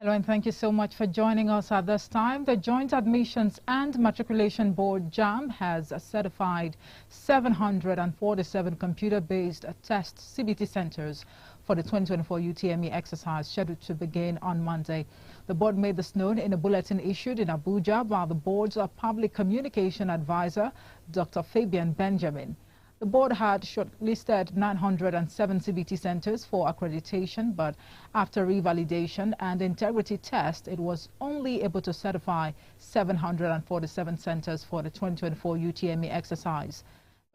Hello and thank you so much for joining us at this time. The Joint Admissions and Matriculation Board JAMB has certified 747 computer-based test CBT centers for the 2024 UTME exercise scheduled to begin on Monday. The board made this known in a bulletin issued in Abuja by the board's public communication advisor, Dr. Fabian Benjamin. The board had shortlisted 907 CBT centers for accreditation, but after revalidation and integrity test, it was only able to certify 747 centers for the 2024 UTME exercise.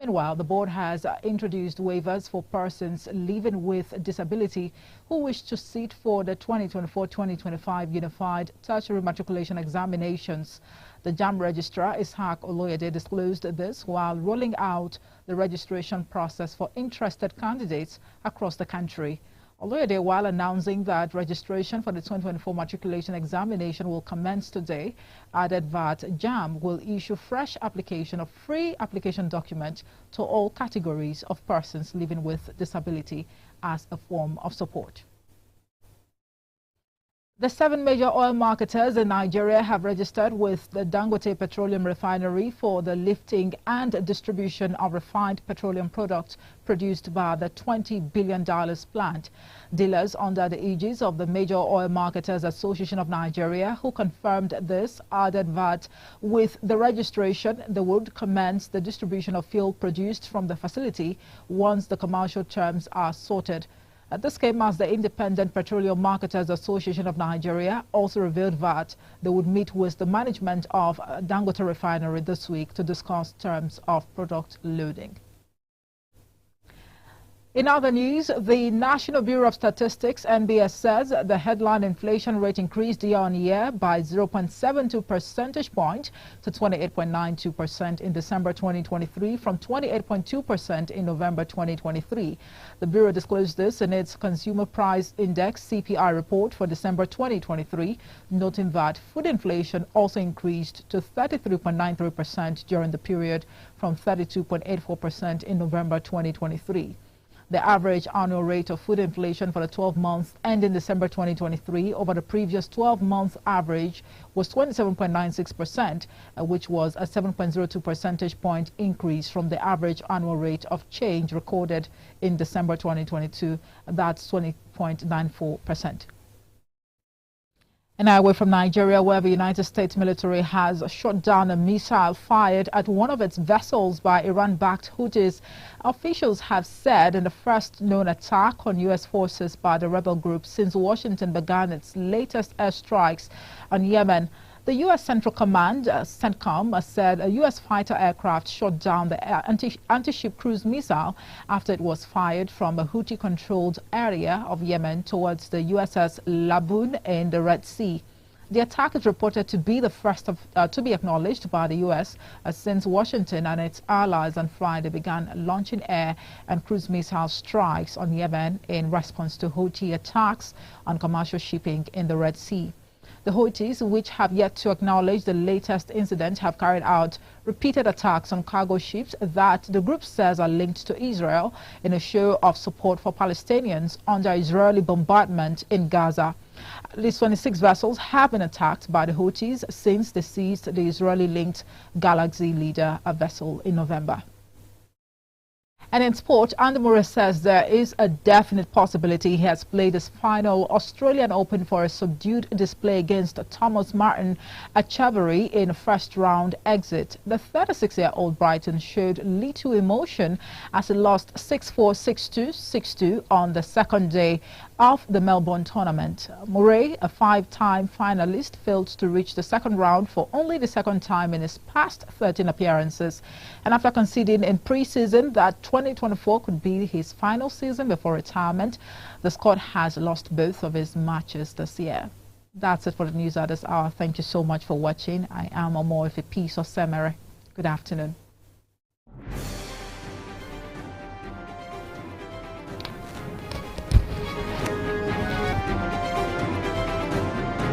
Meanwhile, the board has introduced waivers for persons living with disability who wish to sit for the 2024-2025 Unified Tertiary Matriculation Examinations. The JAMB registrar, Ishaq Oloyede, disclosed this while rolling out the registration process for interested candidates across the country. Oloyede, while announcing that registration for the 2024 matriculation examination will commence today, added that JAMB will issue fresh application of free application document to all categories of persons living with disability as a form of support. The 7 major oil marketers in Nigeria have registered with the Dangote Petroleum Refinery for the lifting and distribution of refined petroleum products produced by the $20 billion plant. Dealers under the aegis of the Major Oil Marketers Association of Nigeria, who confirmed this, added that with the registration, they would commence the distribution of fuel produced from the facility once the commercial terms are sorted. This came as the Independent Petroleum Marketers Association of Nigeria also revealed that they would meet with the management of Dangote Refinery this week to discuss terms of product loading. In other news, the National Bureau of Statistics, NBS, says the headline inflation rate increased year-on-year by 0.72 percentage point to 28.92% in December 2023 from 28.2% in November 2023. The Bureau disclosed this in its Consumer Price Index (CPI) report for December 2023, noting that food inflation also increased to 33.93% during the period from 32.84% in November 2023. The average annual rate of food inflation for the 12 months ending December 2023 over the previous 12-month average was 27.96%, which was a 7.02 percentage point increase from the average annual rate of change recorded in December 2022. That's 20.94%. And now away from Nigeria, where the United States military has shot down a missile fired at one of its vessels by Iran-backed Houthis. Officials have said in the first known attack on U.S. forces by the rebel group since Washington began its latest airstrikes on Yemen. The U.S. Central Command, CENTCOM, said a U.S. fighter aircraft shot down the anti-ship cruise missile after it was fired from a Houthi-controlled area of Yemen towards the USS Laboon in the Red Sea. The attack is reported to be the first to be acknowledged by the U.S. Since Washington and its allies on Friday began launching air and cruise missile strikes on Yemen in response to Houthi attacks on commercial shipping in the Red Sea. The Houthis, which have yet to acknowledge the latest incident, have carried out repeated attacks on cargo ships that the group says are linked to Israel in a show of support for Palestinians under Israeli bombardment in Gaza. At least 26 vessels have been attacked by the Houthis since they seized the Israeli-linked Galaxy Leader vessel in November. And in sport, Andy Murray says there is a definite possibility he has played his final Australian Open for a subdued display against Thomas Martin at Chavarri in a first-round exit. The 36-year-old Brighton showed little emotion as he lost 6-4, 6-2, 6-2 on the second day of the Melbourne tournament. Murray, a 5-time finalist, failed to reach the second round for only the second time in his past 13 appearances. And after conceding in pre-season that 2024 could be his final season before retirement, the squad has lost both of his matches this year. That's it for the news at this hour. Thank you so much for watching. I am Omo Ife Peace or Semere. Good afternoon.